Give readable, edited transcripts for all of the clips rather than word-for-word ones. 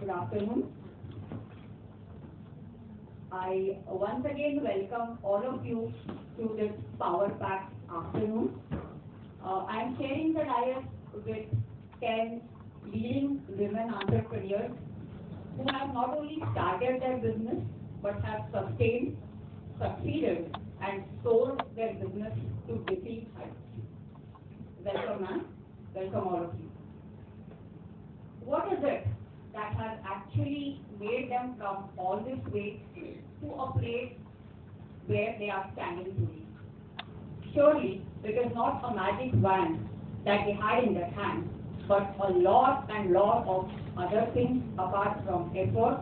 Good afternoon. I once again welcome all of you to this power-packed afternoon. I am sharing the dais with 10 leading women entrepreneurs who have not only started their business but have sustained, succeeded, and sold their business to defeat heights. Welcome, ma'am. Welcome, all of you. What is it that has actually made them come all this way to a place where they are standing today? Surely, it is not a magic wand that they had in their hand, but a lot and lot of other things apart from effort,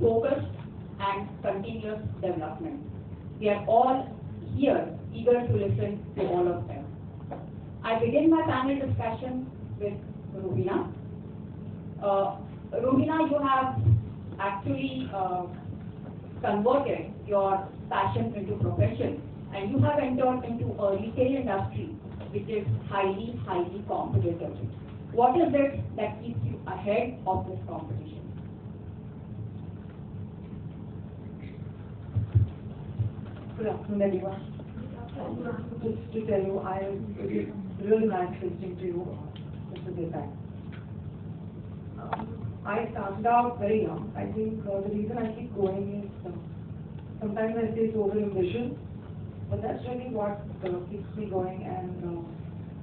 focus, and continuous development. We are all here eager to listen to all of them. I begin my panel discussion with Ruhina. Ruhina, you have actually converted your passion into profession, and you have entered into a retail industry which is highly, highly competitive. What is it that keeps you ahead of this competition? Good afternoon, everyone. Just to tell you, it is really nice listening to you, Mr. Desai. I started out very young. I think the reason I keep going is sometimes I say it's over ambition, but that's really what keeps me going. And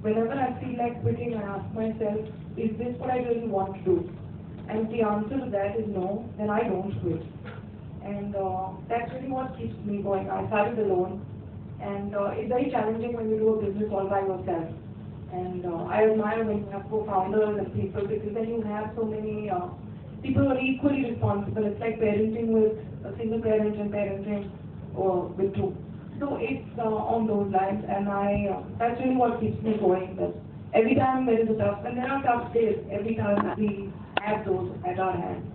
whenever I feel like quitting, I ask myself, is this what I really want to do? And if the answer to that is no, then I don't quit. And that's really what keeps me going. I started alone, and it's very challenging when you do a business all by yourself. And I admire when you have co-founders and people, because then you have so many people who are equally responsible. It's like parenting with a single parent and parenting with two. So it's on those lines, and that's really what keeps me going. That every time there is a tough, and there are tough days, every time we have those at our hand.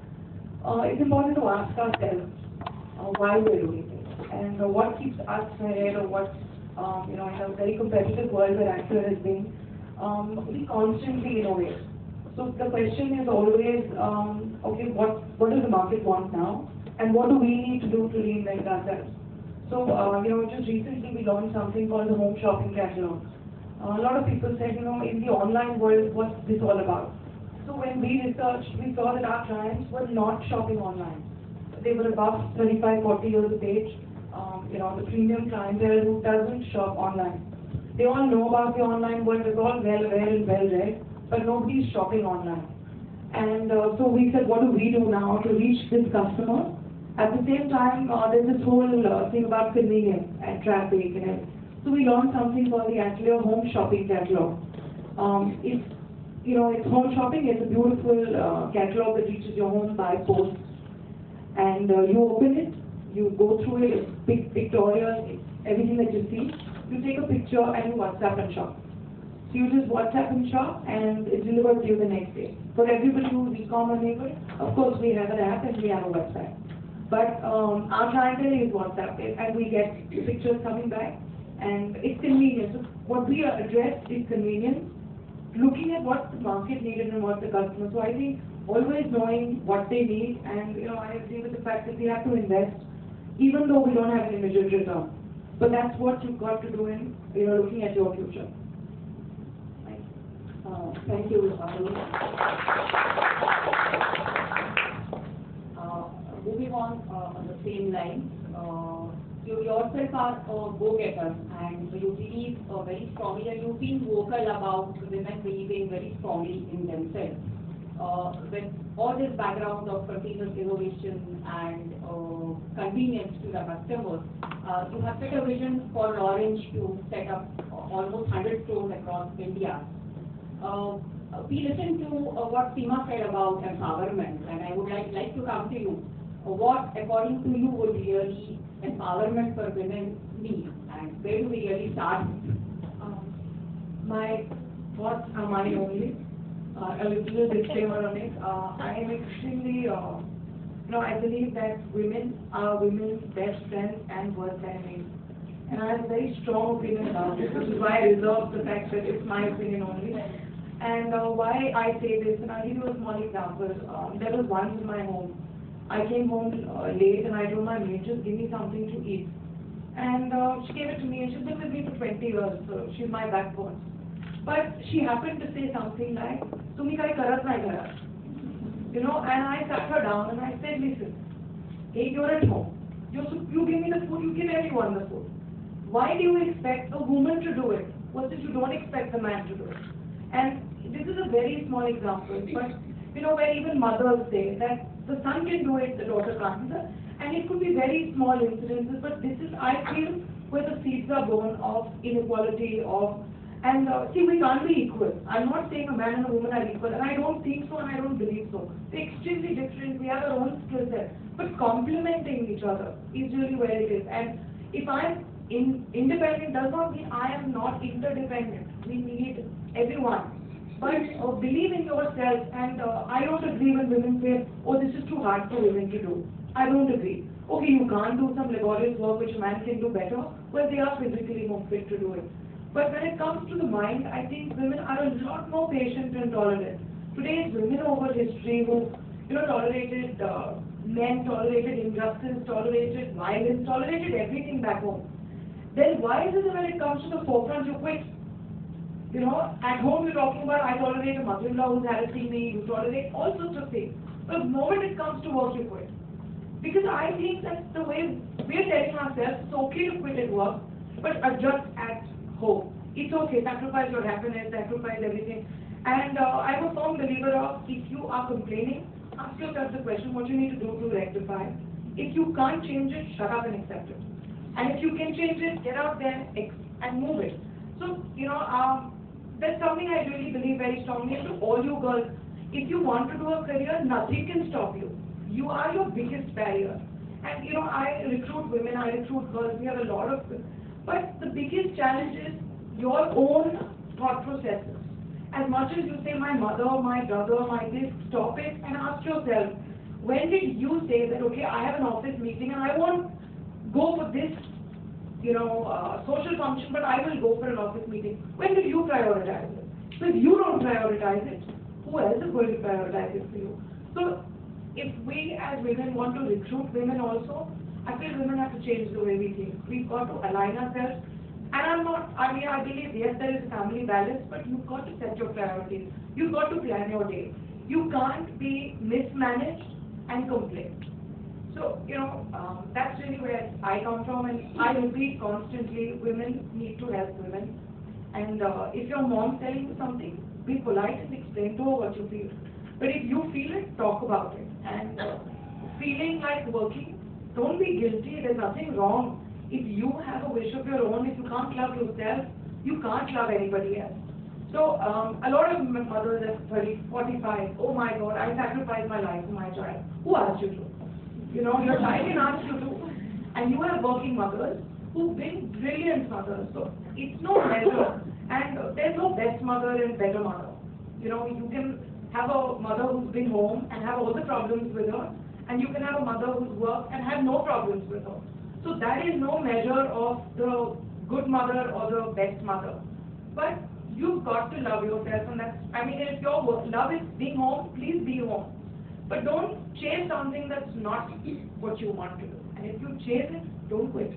It's important to ask ourselves why we're doing it, and what keeps us ahead, or what, in a very competitive world where actor has been, we constantly innovate. So the question is always, okay, what does the market want now, and what do we need to do to reinvent ourselves? So, just recently we launched something called the home shopping catalog. A lot of people said, in the online world, what's this all about? So when we researched, we saw that our clients were not shopping online. They were above 35, 40 years of age. The premium clientele who doesn't shop online. They all know about the online world, they're all well aware and well read, but nobody's shopping online. And so we said, what do we do now to reach this customer? At the same time, there's this whole thing about convenience and traffic and everything. So we launched something called the home shopping catalog. It's home shopping. It's a beautiful catalog that reaches your home by post. And you open it, you go through it, it's big pictorial, it's everything that you see. You take a picture and you WhatsApp and shop. So you just WhatsApp and shop, and it's delivered to you the next day. For everybody who's e-commerce enabled, of course we have an app and we have a website. But our clientele is WhatsApp, and we get pictures coming back, and it's convenient. So what we address is convenience, looking at what the market needed and what the customer. So I think always knowing what they need, and I agree with the fact that we have to invest, even though we don't have an immediate return. But that's what you've got to do in looking at your future. Thank you, moving on the same line, you yourself are a go-getter, and you believe very strongly, and you've been vocal about women believing very strongly in themselves. With all this background of continuous innovation and convenience to the customer, you have set a vision for Orange to set up almost 100 stores across India. We listened to what Seema said about empowerment, and I would like to come to you. What, according to you, would really empowerment for women mean, and where do we really start? My thoughts are mine only. A little disclaimer on it. I am extremely, I believe that women are women's best friends and worst enemies. And I have a very strong opinion about it, which is why I reserve the fact that it's my opinion only. And why I say this, and I'll give you a small example. There was once in my home, I came home late and I told my maid, just give me something to eat. And she gave it to me, and she's been with me for 20 years, so she's my backbone. But she happened to say something like, "Tumi kai karat nahi karat." And I sat her down and I said, listen, hey, you're at home. You give me the food, you give everyone the food. Why do you expect a woman to do it? What if you don't expect the man to do it? And this is a very small example, but where even mothers say that the son can do it, the daughter can't. And it could be very small incidences, but this is, I feel, where the seeds are born of inequality, and see, we can't be equal. I'm not saying a man and a woman are equal, and I don't think so, and I don't believe so. They're extremely different. We have our own skill set, but complementing each other is really where it is. And if I'm independent, does not mean I am not interdependent. We need everyone. But believe in yourself, and I don't agree when women say, "Oh, this is too hard for women to do." I don't agree. Okay, you can't do some laborious work which a man can do better. Well, they are physically more fit to do it. But when it comes to the mind, I think women are a lot more patient and tolerant. Today's women over history who, tolerated men, tolerated injustice, tolerated violence, tolerated everything back home. Then why is it that when it comes to the forefront, you quit? At home you're talking about, I tolerate a mother-in-law who's harassing me, you tolerate all sorts of things. But the moment it comes to work, you quit. Because I think that's the way we're telling ourselves, it's okay to quit at work, but adjust at home. It's okay, sacrifice your happiness, sacrifice everything. And I'm a firm believer of, if you are complaining, ask yourself the question, what you need to do to rectify. If you can't change it, shut up and accept it. And if you can change it, get out there and move it. So, that's something I really believe very strongly to all you girls. If you want to do a career, nothing can stop you. You are your biggest barrier. And I recruit women, I recruit girls, we have a lot of, but the biggest challenge is your own thought processes. As much as you say, my mother, my brother, my this, stop it and ask yourself, when did you say that, okay, I have an office meeting and I won't go for this, social function, but I will go for an office meeting. When did you prioritize it? So if you don't prioritize it, who else is going to prioritize it for you? So if we as women want to recruit women also, I feel women have to change the way we think. We've got to align ourselves. And I believe, yes, there is family balance, but you've got to set your priorities. You've got to plan your day. You can't be mismanaged and complain. So, that's really where I come from, and I repeat constantly, women need to help women. And if your mom's telling you something, be polite and explain to her what you feel. But if you feel it, talk about it. And feeling like working, don't be guilty. There's nothing wrong. If you have a wish of your own, if you can't love yourself, you can't love anybody else. So a lot of mothers at 30, 45, oh my God, I sacrificed my life for my child. Who asked you to? Your child can ask you to. And you have working mothers who've been brilliant mothers. So it's no measure. And there's no best mother and better mother. You can have a mother who's been home and have all the problems with her, and you can have a mother who's worked and have no problems with her. So that is no measure of the good mother or the best mother. But you've got to love yourself, and if your love is being home, please be home. But don't chase something that's not what you want to do. And if you chase it, don't quit.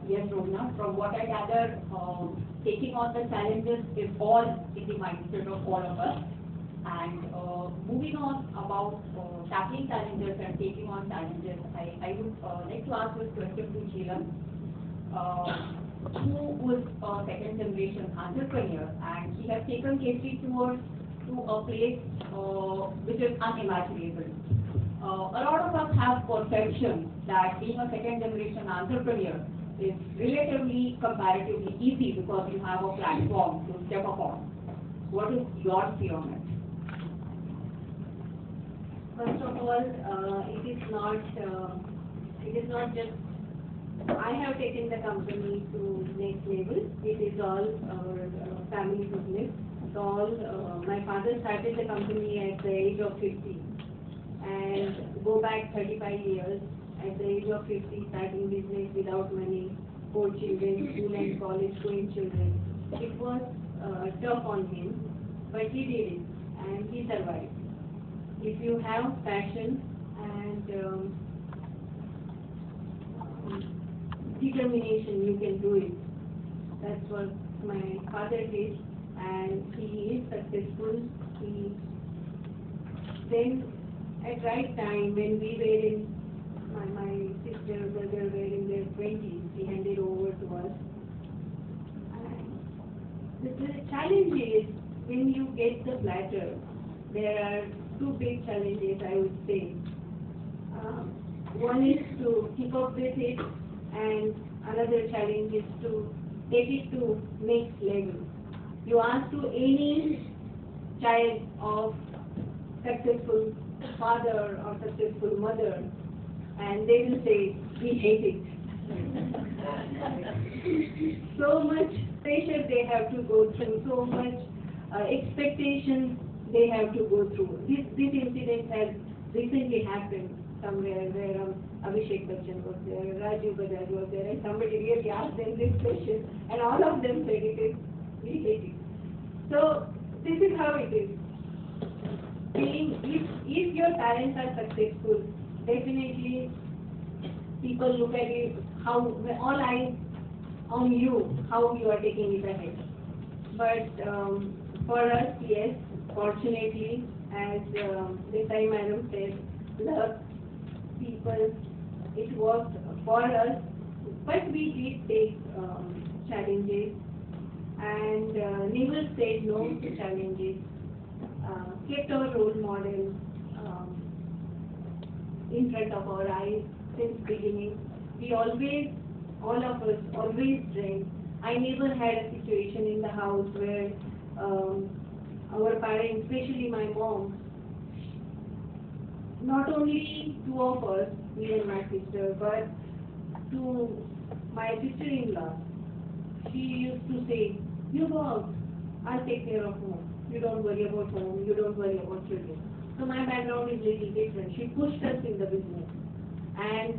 Yes, Romina, from what I gather, taking on the challenges is all in the mindset of all of us. And moving on about tackling challenges and taking on challenges, I would like to ask this question to Sheila, who was a second generation entrepreneur, and she has taken KC tours to a place which is unimaginable. A lot of us have perception that being a second generation entrepreneur is relatively, comparatively easy because you have a platform to step upon. What is your view on it? First of all, it is not just I have taken the company to next level. It is all our family business. It's all my father started the company at the age of 50. and go back 35 years at the age of 50, starting business without money, 4 children, school and college going children. It was tough on him, but he did it and he survived. If you have passion and determination, you can do it. That's what my father did, and he is successful. He then, at right time, when we were in, my sister, brother were in their 20s, he handed over to us. And the challenge is, when you get the platter, there are two big challenges, I would say. One is to keep up with it, and another challenge is to take it to next level. You ask to any child of successful father or successful mother, and they will say, we hate it. So much pressure they have to go through, so much expectation they have to go through. This incident has recently happened somewhere where Abhishek Bachchan was there, Rajiv Bajaj was there, and somebody really asked them this question, and all of them said it is, we hate it. So this is how it is. If your parents are successful, definitely people look at it, how all eyes on you, how you are taking it ahead. But for us, yes, fortunately, as Desai Madam said, luck, people, it worked for us, but we did take challenges, and never said no to challenges, kept our role model in front of our eyes since beginning. We always, all of us, always dreamed. I never had a situation in the house where our parents, especially my mom, not only two of us, me and my sister, but to my sister-in-law, she used to say, you go out, I'll take care of home. You don't worry about home, you don't worry about children. So my background is little different. She pushed us in the business. And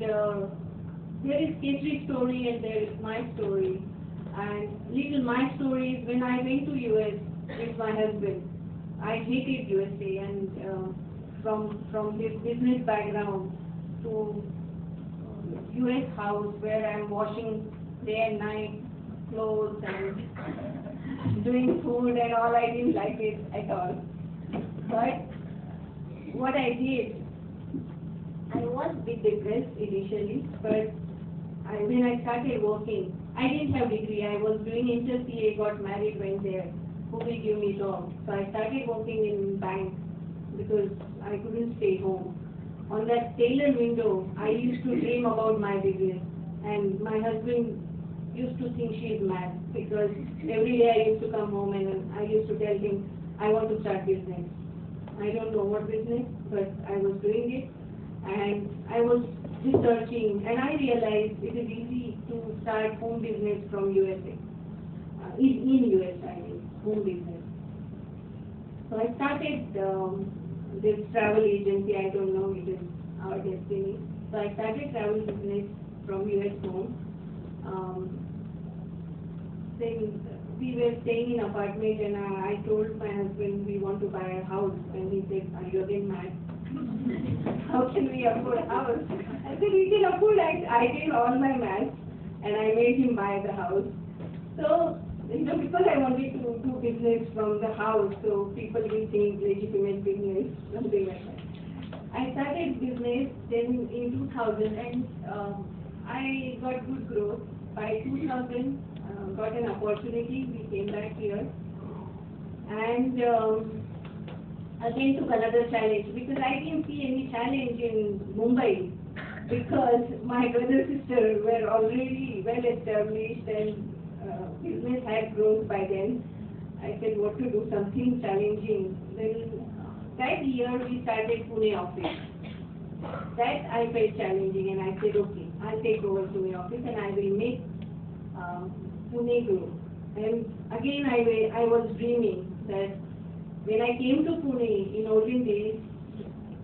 there is Ketri's story and there is my story. And little my story is when I went to US with my husband. I hated USA, and from his business background to US house where I'm washing day and night clothes and doing food and all, I didn't like it at all. But what I did, I was a bit depressed initially, but when I started working, I didn't have degree. I was doing inter CA, got married, went there. Who will give me job? So I started working in bank because I couldn't stay home. On that tailor window, I used to dream about my business, and my husband used to think she is mad because every day I used to come home and I used to tell him, I want to start business. I don't know what business, but I was doing it, and I was researching, and I realized it is easy to start home business from USA. In US, I mean, home business. So I started this travel agency. I don't know, it is our destiny. So I started travel business from US home. Then we were staying in apartment, and I told my husband we want to buy a house, and he said, are you again mad? How can we afford a house? I said, we can afford. I did all my math, and I made him buy the house. So, because I wanted to do business from the house, so people will think legitimate business, something like that. I started business then in 2000, and I got good growth. By 2000, got an opportunity. We came back here, and again took another challenge because I didn't see any challenge in Mumbai because my brother and sister were already well established and business had grown by then. I said what to do, something challenging. Then that year we started Pune office. That I felt challenging, and I said okay, I'll take over Pune office and I will make Pune grow. And again I was dreaming that when I came to Pune in olden days,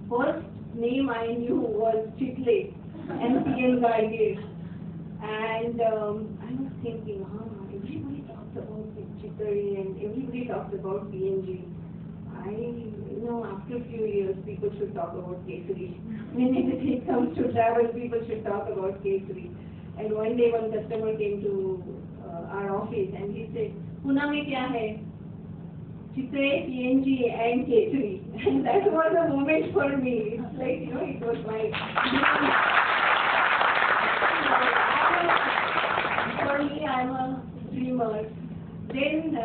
first name I knew was Chitle, NCN Gargir. And I was thinking, everybody talks about Chicory and everybody talks about PNG. After a few years, people should talk about Kesari. When anything comes to travel, people should talk about Kesari. And one day, one customer came to our office and he said, Pune mein kya hai? Chitre, PNG and Kesari. And that was a moment for me. It's like, it was my... For me, I'm a dreamer. Then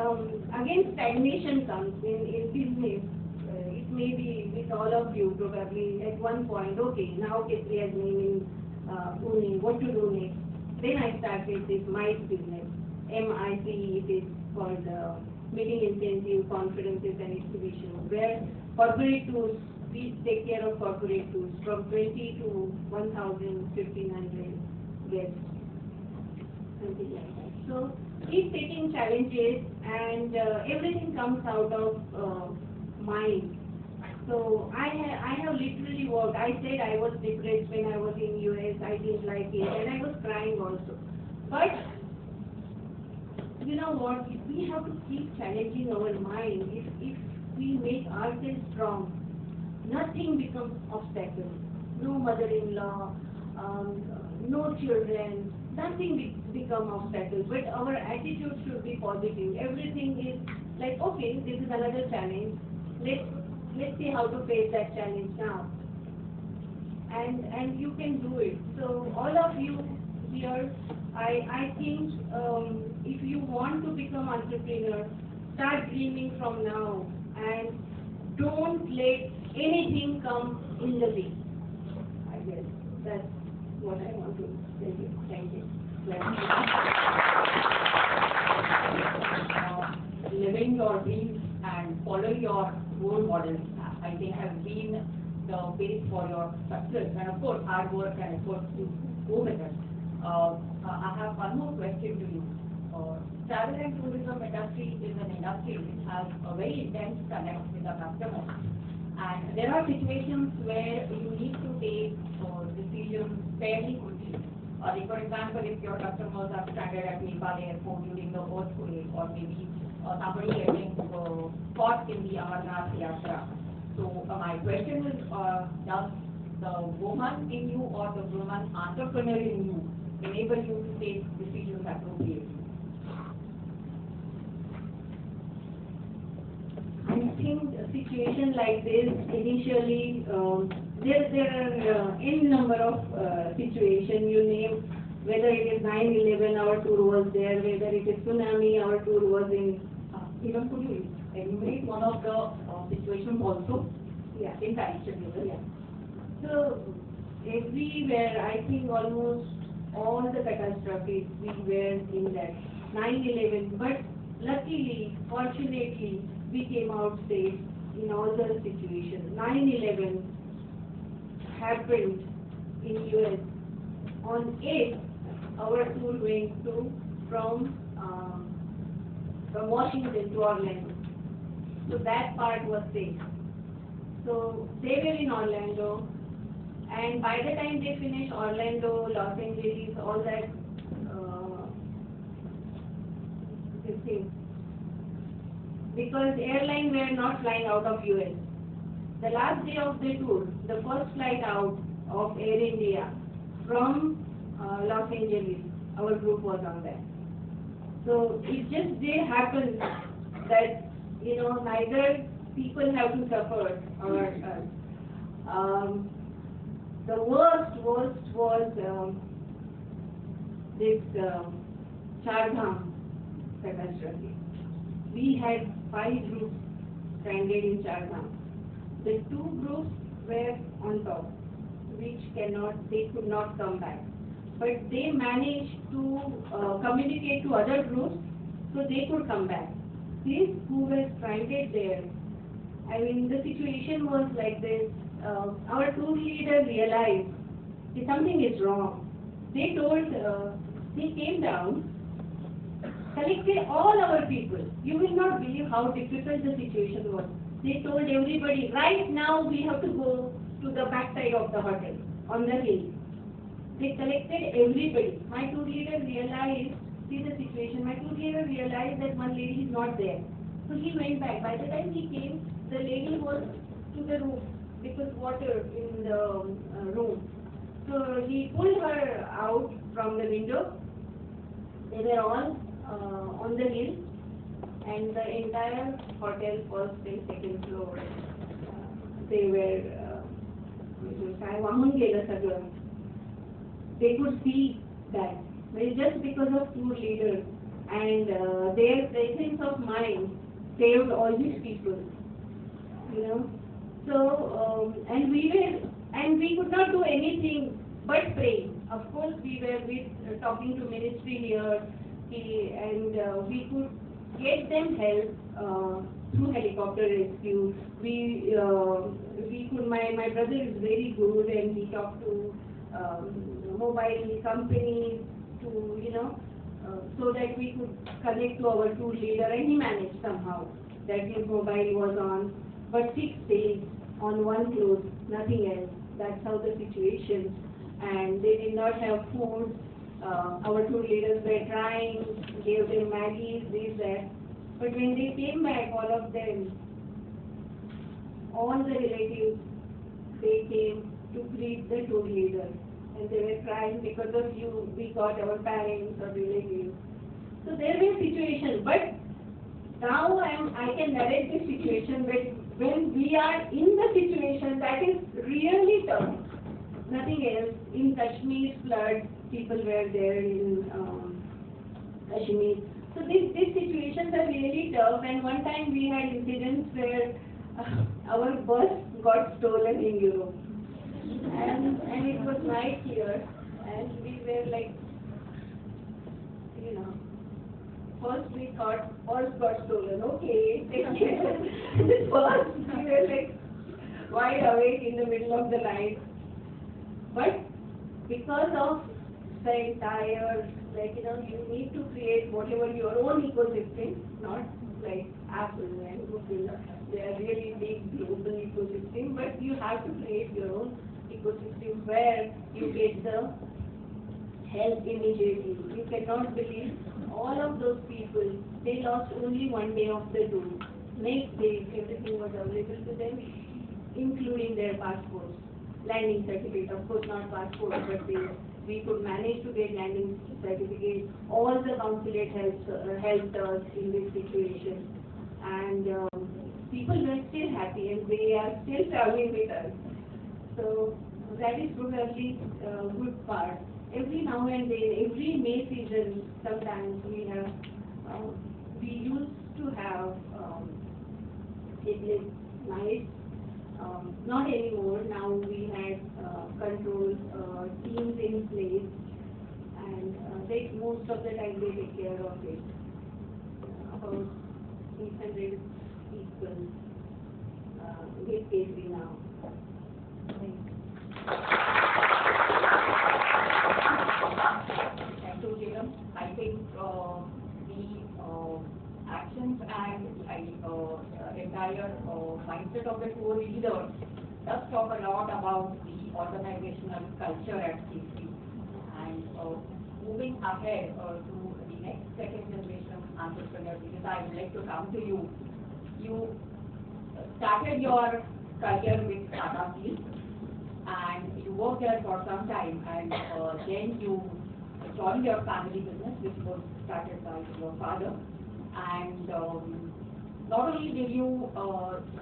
again stagnation comes in business. It may be with all of you probably at one point, okay, now Kesari has name in Pune, what to do next? Then I started this MICE business. MICE, it is called Meeting Incentive, Conferences and Exhibitions, where corporate tours, we take care of corporate tours from 20 to 1,000, 1,500 guests, something like that. So keep taking challenges and everything comes out of mind. So I have literally worked. I said I was depressed when I was in US. I didn't like it and I was crying also. But you know what? We have to keep challenging our mind. If we make ourselves strong, nothing becomes obstacle. No mother-in-law, no children, nothing become obstacle. But our attitude should be positive. Everything is like, okay, this is another challenge. Let's see how to face that challenge now. And you can do it. So all of you here, I think if you want to become entrepreneur, start dreaming from now and don't let anything come in the way. I guess that's what I want to tell you. Thank you. Living your dreams and following your role models, I think, have been the base for your success. And of course, hard work and effort to go with it. I have one more question to you. Travel and tourism industry is an industry which has a very intense connect with the customer. And there are situations where you need to take decisions fairly quickly. Like for example, if your customers are stranded at Nepal airport during the earthquake, or maybe somebody getting caught in the Amarnath Yatra. So my question is, does the woman in you or the woman entrepreneur in you enable you to take decisions appropriately? I think a situation like this, initially, there are any number of situations you name, whether it is 9/11, our tour was there, whether it is tsunami, our tour was in. Even could you enumerate one of the situations also? Yeah. In connection with it? Yeah. So everywhere, I think almost all the catastrophes we were in that 9/11, but luckily, fortunately, we came out safe in all the situations. 9/11 happened in US. On 8th, our tour went from Washington to Orlando. So that part was safe. So they were in Orlando, and by the time they finished Orlando, Los Angeles, all that this thing, because airline were not flying out of US. The last day of the tour, the first flight out of Air India from Los Angeles, our group was on that. So it just did happen that, neither people have to suffer or us. The worst was this Char Dham catastrophe. We had 5 groups stranded in Char Dham. The 2 groups were on top, which they could not come back. But they managed to communicate to other groups, so they could come back. These who were stranded there, the situation was like this. Our tour leader realized that something is wrong. They came down, collected all our people. You will not believe how difficult the situation was. They told everybody, right now we have to go to the backside of the hotel on the hill. They collected everybody. My tour leader realized, see the situation, my tour leader realized that one lady is not there. So he went back. By the time he came, the lady was to the roof because water in the room. So he pulled her out from the window. They were all on the hill, and the entire hotel, first and second floor, they were काय वाहून गेलं सगळं. They could see that. Well, just because of tour leaders and their presence of mind saved all these people. You know. So and we could not do anything but pray. Of course, we were talking to ministry here, and we could get them help through helicopter rescue. We could. My brother is very good, and he talked to mobile companies to so that we could connect to our tour leader, and he managed somehow that his mobile was on. But 6 days on one clothes, nothing else. That's how the situation. And they did not have food. Our tour leaders were trying, gave them Maggies, this, that. But when they came back, all of them, all the relatives, they came to greet the tour leader. And they were crying, because of you, we got our parents or relatives. So there were situations. But now I can narrate this situation, but when we are in the situation, that is really tough. Nothing else. In Kashmir flood, people were there in Kashmir. So these situations are really tough. And one time we had incidents where our bus got stolen in Europe, and it was night here, and we were like, first we thought bus got stolen. Okay, take care. First we were like wide awake in the middle of the night. But because of the entire, you need to create whatever your own ecosystem, not like Apple and Google. They are really big global ecosystem, but you have to create your own ecosystem where you get the help immediately. You cannot believe all of those people, they lost only one day of the tour. Next day, everything was available to them, including their passports. Landing certificate, of course not passport, but we could manage to get landing certificate. All the consulate helped us in this situation, and people were still happy, and they are still traveling with us. So that is probably a good part. Every now and then, every May season, sometimes we used to have picnic nights. Not anymore. Now we had control teams in place, and most of the time they take care of it. About 800 people get paid now. Thank you, Jiram. I think the actions and entire mindset of the tour leader does talk a lot about the organizational culture at CC. And moving ahead to the next second generation entrepreneur, because I would like to come to you. You started your career with Tata Steel, and you worked there for some time, and then you joined your family business, which was started by your father. And not only did you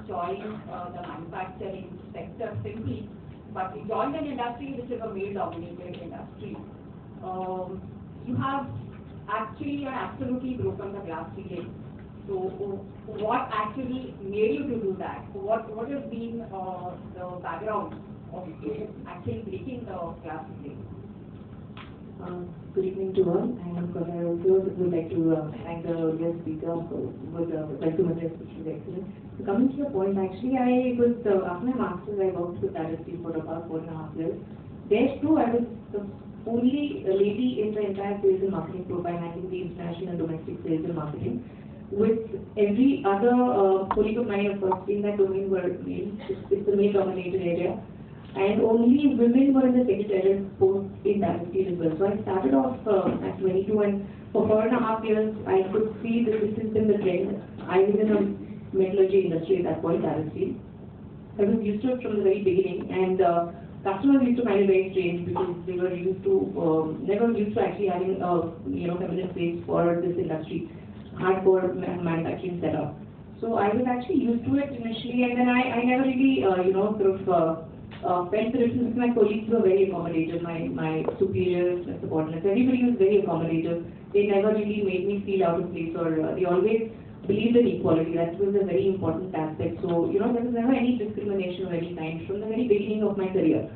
join the manufacturing sector simply, but you joined an industry which is a male-dominated industry. You have actually and absolutely broken the glass ceiling. So, what actually made you to do that? What has been the background of you actually breaking the glass ceiling? Good evening to all, and of course I also would like to thank the guest speaker for the welcome address, which was excellent. So coming to the point, actually I was, after my master's I worked with Tata Steel for about 4.5 years. There too I was the only lady in the entire sales and marketing profile, handling the international and domestic sales and marketing. With every other colleague of mine, of course, in that domain were male. It's a male-dominated area. and only women were in the secretarial post in that steel as well. So I started off at 22, and for 4.5 years I could see that this has been the trend. I was in a metallurgy industry at that point, that steel. I was used to it from the very beginning, and customers used to find it very strange because they were used to, never used to actually having feminine space for this industry, hardcore manufacturing setup. So I was actually used to it initially, and then I never really, felt the difference. My colleagues were very accommodative, my superiors, my subordinates, everybody was very accommodative. They never really made me feel out of place, or they always believed in equality. That was a very important aspect. So, there was never any discrimination of any kind from the very beginning of my career.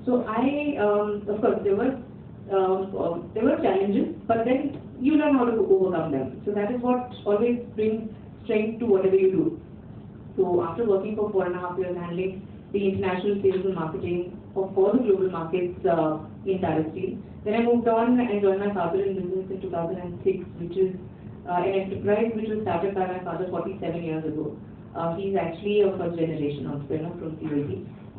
So of course, there were challenges, but then you learn how to overcome them. So that is what always brings strength to whatever you do. So after working for 4.5 years, handling the international sales and marketing for the global markets in Tata Steel, then I moved on and joined my father in business in 2006, which is an enterprise which was started by my father 47 years ago. He's actually a first generation entrepreneur from COT,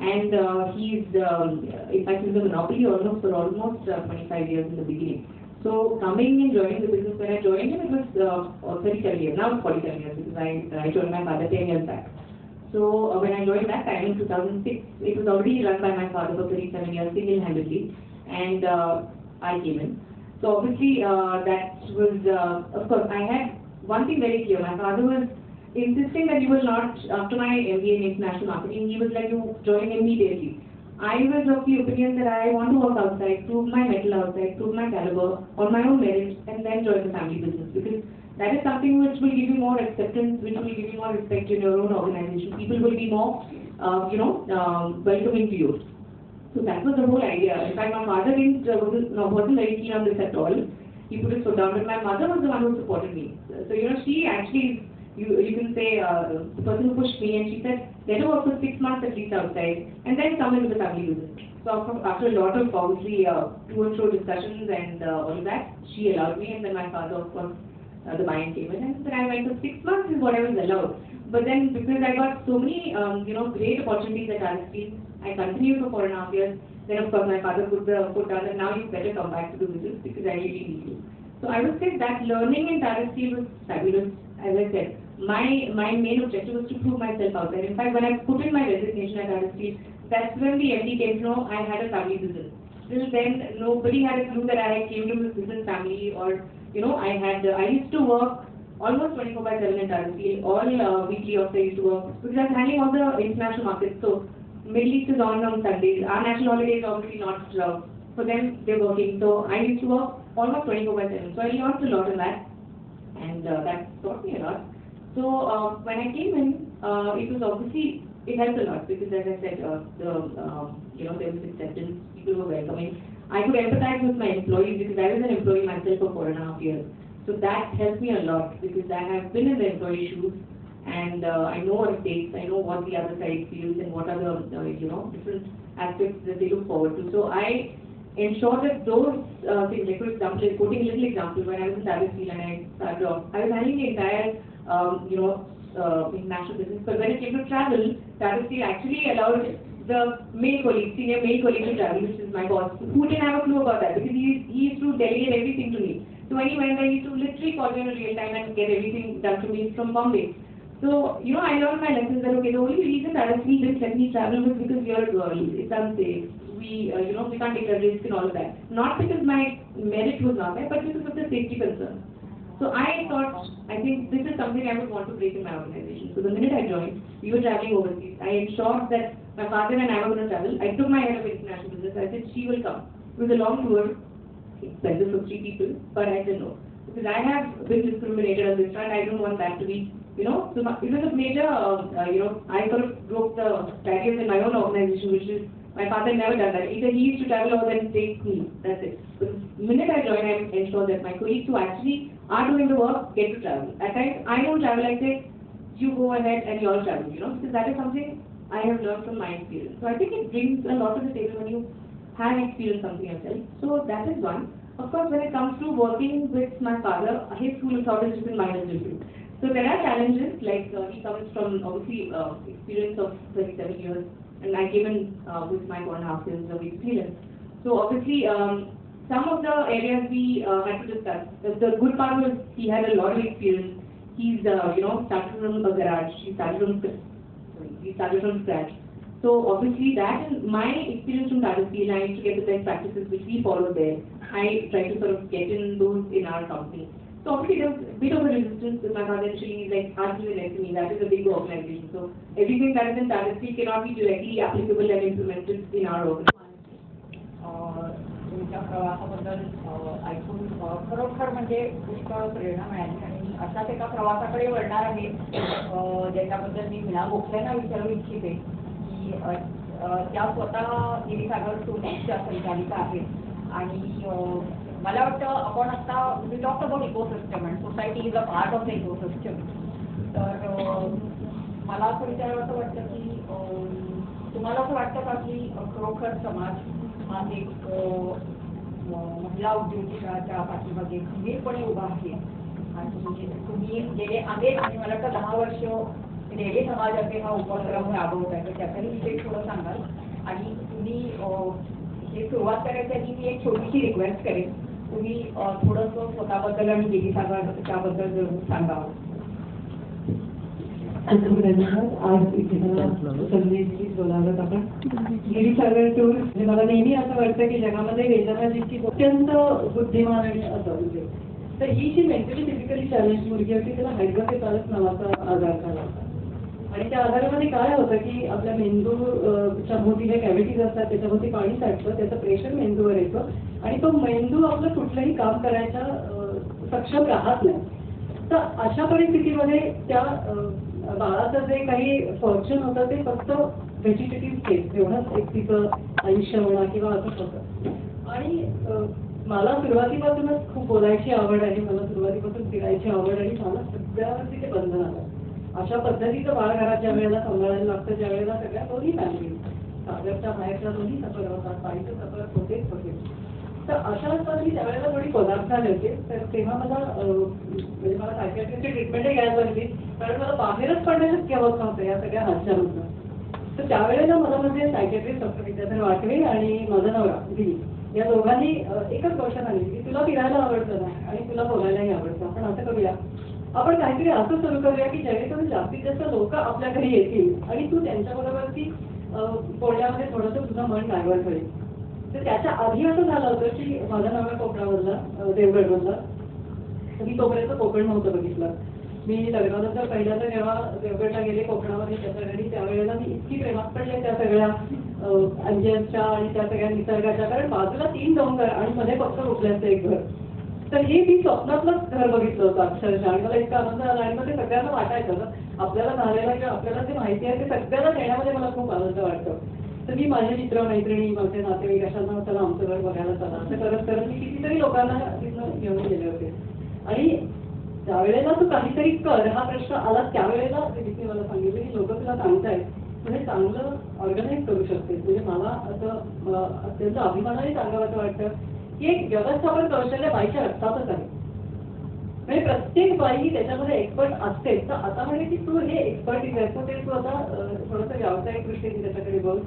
and he's in fact he's a monopoly for almost 25 years in the beginning. So coming and joining the business, when I joined him, it was 37 years. Now it's 47 years because I joined my father 10 years back. So when I joined that time in 2006, it was already run by my father for 37 years single-handedly, and I came in. So obviously that was, of course, I had one thing very clear. My father was insisting that you will not, after my MBA in international marketing, he was like, you join immediately. I was of the opinion that I want to work outside, prove my mettle outside, prove my caliber on my own merits, and then join the family business, because that is something which will give you more acceptance, which will give you more respect in your own organization. People will be more, welcoming to you. So that was the whole idea. In fact, my father wasn't very keen on this at all. He put his foot down, but my mother was the one who supported me. So, she actually, you can say, the person who pushed me, and she said, let her work for 6 months at least outside, and then come into the family business. So after a lot of, obviously, to and fro discussions and all of that, she allowed me, and then my father, of course, the buy-in came in, and then I went for 6 months is what I was allowed. But then, because I got so many, great opportunities at Tata Steel, I continued for 4.5 years. Then, of course, my father put the foot down, and now you better come back to the business because I really need you. So I would say that learning in Tata Steel was fabulous. As I said, my main objective was to prove myself out there. In fact, when I put in my resignation at Tata Steel, that's when the MD came to know I had a family business. Till then, nobody had a clue that I came to this business family, or I used to work almost 24/7 in Tata Steel. All weekly offs I used to work because I was handling all the international markets. So Middle East is on Sundays. Our national holiday is obviously not for them. They're working. So I used to work almost 24/7. So I learned a lot in that, and that taught me a lot. So when I came in, it was obviously, it helped a lot because, as I said, there was acceptance. People were welcoming. I could empathize with my employees because I was an employee myself for 4.5 years. So that helped me a lot because I have been in the employee shoes, and I know what it takes. I know what the other side feels and what are the different aspects that they look forward to. So I ensure that those things, like for example, quoting a little example, when I was in Tata Steel and I started off, I was handling the entire international business. But when it came to travel, Tata Steel actually allowed the male colleague, senior male colleague to travel, which is my boss, who didn't have a clue about that because he used to delegate everything to me. So when he went there, he used to literally call me in real time and get everything done to me from Bombay. So, I learned my lessons that, okay, the only reason Tata Steel didn't let me travel was because you're a girl, it's unsafe, we can't take a risk and all of that. Not because my merit was not there, but because of the safety concern. So I thought, I think this is something I would want to break in my organization. So the minute I joined, we were traveling overseas. I ensured that my father and I were going to travel. I took my head of international business. I said, she will come. It was a long tour, expensive for 3 people, but I said no. Because I have been discriminated on this front. I don't want that to be, so it was a major, I sort of broke the barriers in my own organization, which is, my father never done that. Either he used to travel or then take me. That's it. But the minute I joined, I ensure that my colleagues who actually are doing the work get to travel. At times, I don't travel. I say, you go ahead and you all travel, because that is something I have learned from my experience. So I think it brings a lot to the table when you have experienced something yourself. So that is one. Of course, when it comes to working with my father, his school of thought is different, mine is different. So there are challenges, like he comes from obviously experience of 37 years and I came in with my 1.5 years of experience. So obviously, some of the areas we had to discuss. The good part was he had a lot of experience. He's started from a garage. He started from scratch. So obviously that and my experience from Tata Steel, I used to get the best practices which we follow there. I try to sort of get in those in our company. So obviously there was a bit of a resistance with my father and she like asked me next to me. That is a big organization. So everything that is in Tata Steel cannot be directly applicable and implemented in our organization. तुमच्या प्रवासाबद्दल ऐकून खरोखर म्हणजे पुष्कळ प्रेरणा मिळाली आणि अशाच एका प्रवासाकडे वळणार आहे ज्याच्याबद्दल मी मीना गोखलेंना विचारू इच्छिते की त्या स्वतः गिरीसागर टूरिस्टच्या संचालिका आहेत आणि मला वाटतं आपण आता we talk about ecosystem and society is a part of the ecosystem. तर मला असं विचारावं वाटतं की तुम्हाला असं वाटतं का की खरोखर समाज हा एक महिला उद्योजकाच्या पाठीमागे खंबीरपणे उभा आहे आणि तुम्ही गेले अनेक आणि मला वाटतं 10 वर्ष रेडी समाजाचे हा उपक्रम राबवत आहे तर त्याचाही विषय थोडं सांगाल आणि तुम्ही हे सुरुवात करायच्या आधी मी एक छोटीशी रिक्वेस्ट करेन तुम्ही थोडंसं स्वतःबद्दल आणि गिरीसागरच्याबद्दल जरूर सांगावं. आज इथे मला संधी बोलावत आपण गिरीसागर टूर म्हणजे मला नेहमी असं वाटतं की जगामध्ये वेदना जितकी अत्यंत बुद्धिमान आणि असावी तर ही जी मेंटली फिजिकली चॅलेंज मुलगी होती त्याला हायड्रोकेफालस नावाचा आजार झाला होता आणि त्या आजारामध्ये काय होतं की आपल्या मेंदूच्या भोवती जे कॅव्हिटीज असतात त्याच्याभोवती पाणी साठतं त्याचं प्रेशर मेंदूवर येतं आणि तो मेंदू आपलं कुठलंही काम करायच्या सक्षम राहत नाही. तर अशा परिस्थितीमध्ये त्या बाळाचं जे काही फंक्शन होतं ते फक्त व्हेजिटेटिव्ह स्टेट एवढंच एक तिचं आयुष्य म्हणा किंवा असंच होतं आणि मला सुरुवातीपासूनच खूप बोलायची आवड आहे मला सुरुवातीपासून फिरायची आवड आणि मला सगळ्यावरती ते बंधन आलं. अशा पद्धतीचं बाळ घरात ज्या वेळेला सांभाळायला लागतं ज्या वेळेला सगळ्या दोन्ही फॅमिली सागरच्या बाहेरच्या दोन्ही सफर होतात पायीचं सफर होतेच होते. तर अशा मी त्यावेळेला थोडी कोलाप झाले होते तर तेव्हा मला म्हणजे मला सायकॅट्रिस्टची ट्रीटमेंटही घ्यायला लागली कारण मला बाहेरच पडणं शक्य होत नव्हतं या सगळ्या हादशामधून. तर त्यावेळेला मला म्हणजे सायकॅट्रिस्ट डॉक्टर विद्याधर वाटवे आणि माझा नवरा दिली या दोघांनी एकच गोष्ट सांगितली की तुला फिरायला आवडतं ना आणि तुला बोलायलाही आवडतं आपण असं करूया आपण काहीतरी असं सुरू करूया की जेणेकरून जास्तीत जास्त लोक आपल्या घरी येतील आणि तू त्यांच्याबरोबरती बोलण्यामध्ये थोडंसं तुझं मन डायव्हर्ट होईल. तर त्याच्या आधी असं झालं होतं की माझा नवरा कोकणामधला देवगडमधला मी तोपर्यंत कोकण नव्हतं बघितलं. मी लग्नानंतर पहिल्यांदा जेव्हा देवगडला गेले कोकणामध्ये त्याच्या घरी त्यावेळेला मी इतकी प्रेमात पडले त्या सगळ्या अंजनच्या आणि त्या सगळ्या निसर्गाच्या कारण बाजूला 3 डोंगर आणि मध्ये फक्त उठल्याचं एक घर. तर हे मी स्वप्नातलंच घर बघितलं होतं अक्षरशः आणि मला इतका आनंद आला आणि मग ते सगळ्यांना वाटायचं आपल्याला झालेलं किंवा आपल्याला जे माहिती आहे ते सगळ्यांना देण्यामध्ये मला खूप आनंद वाटतो. तर मी माझे मित्र मैत्रिणी माझे नातेवाईक अशांना चला आमचं घर बघायला चला असं करत करत मी कितीतरी लोकांना तिथं घेऊन गेले होते आणि त्यावेळेला तू काहीतरी कर हा प्रश्न आला त्यावेळेला तिथे मला सांगितलं की लोक तुला सांगतायत म्हणजे चांगलं ऑर्गनाईज करू शकते. म्हणजे मला असं अत्यंत अभिमानाने सांगावं वाटतं की एक व्यवस्थापन कौशल्य बाईच्या रक्तातच आहे. म्हणजे प्रत्येक बाई त्याच्यामध्ये एक्सपर्ट असते. तर आता म्हणजे की तू हे एक्सपर्टीज आहे तर ते तू आता थोडंसं व्यावसायिक दृष्टीने त्याच्याकडे बघ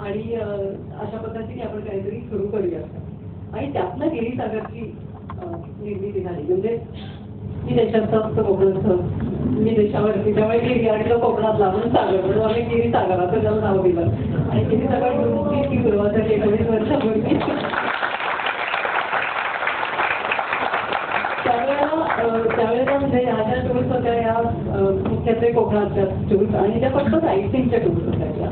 आणि अशा पद्धतीने आपण काहीतरी सुरू करूया आणि त्यातनं गिरीसागरची निर्मिती झाली. म्हणजे मी देशात कोकणात मी देशावरती त्यामुळे गिरी आणि तो कोकणातला म्हणून सागर म्हणून आम्ही गिरीसागराचं त्याला नाव दिलं आणि गिरीसागर ग्रुपची सुरुवात झाली 19 वर्षापूर्वी. त्यावेळेला म्हणजे ह्या ज्या टूर्स होत्या या मुख्यत्वे कोकणातल्या टूर्स आणि त्या फक्त साईटसिंगच्या टूर्स होत्या.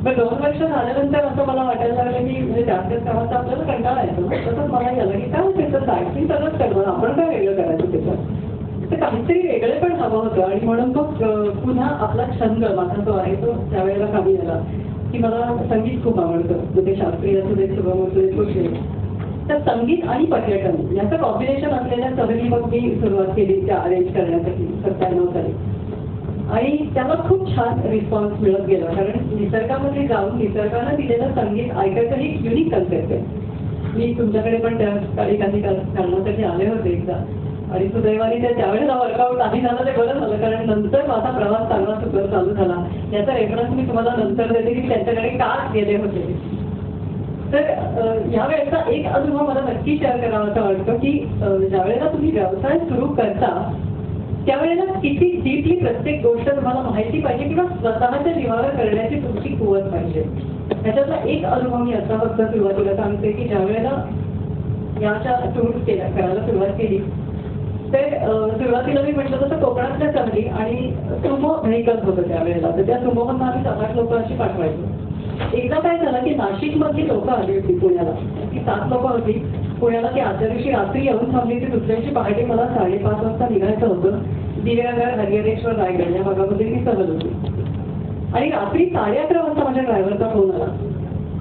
पण 2 वर्ष झाल्यानंतर असं मला वाटायला लागलं की म्हणजे जास्त कामाचा आपल्याला कंटाळा येतो तसंच मला याला की काय होतं साईटसिंग सगळंच करणार आपण काय वेगळं करायचं त्याच्यात तर काहीतरी वेगळे पण हवं होतं आणि म्हणून तो पुन्हा आपला छंद माझा जो आहे तो त्यावेळेला कमी झाला की मला संगीत खूप आवडतं म्हणजे शास्त्रीय असू दे शुभम असू दे कुठले तर संगीत आणि पर्यटन याचं कॉम्बिनेशन असलेल्या सहली मग मी सुरुवात केली त्या अरेंज करण्यासाठी 97 साली आणि त्याला खूप छान रिस्पॉन्स मिळत गेला कारण निसर्गामध्ये जाऊन निसर्गानं दिलेलं संगीत ऐकायचं ही युनिक कन्सेप्ट आहे. मी तुमच्याकडे पण त्या काही कारणासाठी आले होते एकदा आणि सुदैवाने त्यावेळेला वर्कआउट नाही झालं ते बरं झालं, कारण नंतर माझा प्रवास चांगला सुकर चालू झाला. याचा रेफरन्स मी तुम्हाला नंतर देते की त्यांच्याकडे का गेले होते. तर यावेळेचा एक अनुभव मला नक्की शेअर करावा असं वाटतं की ज्या वेळेला तुम्ही व्यवसाय सुरू करता त्यावेळेला किती डीपली प्रत्येक गोष्ट तुम्हाला माहिती पाहिजे किंवा स्वतःच्या जीवावर करण्याची तुमची कुवत पाहिजे. ह्याच्यातला एक अनुभव मी असा फक्त सुरुवातीला सांगते की ज्या वेळेला याच्या टूर्स करायला सुरुवात केली तर सुरुवातीला मी म्हटलं तसं कोकणातल्या सहली आणि सुमो व्हेकल्स होतं त्यावेळेला. तर त्या सुमोमधून आम्ही 7-8 लोक अशी पाठवायचो. एकदा काय झालं की नाशिकमधली लोकं आली होती पुण्याला, ती 7 लोकं होती पुण्याला, की आजच्या दिवशी रात्री येऊन थांबली. ती दुसऱ्या दिवशी पहाटे मला 5:30 वाजता निघायचं होतं. दिव्यागर हरिहरेश्वर रायगड या भागामध्ये ती सहल होती. आणि रात्री 11:30 वाजता माझ्या ड्रायव्हरचा फोन आला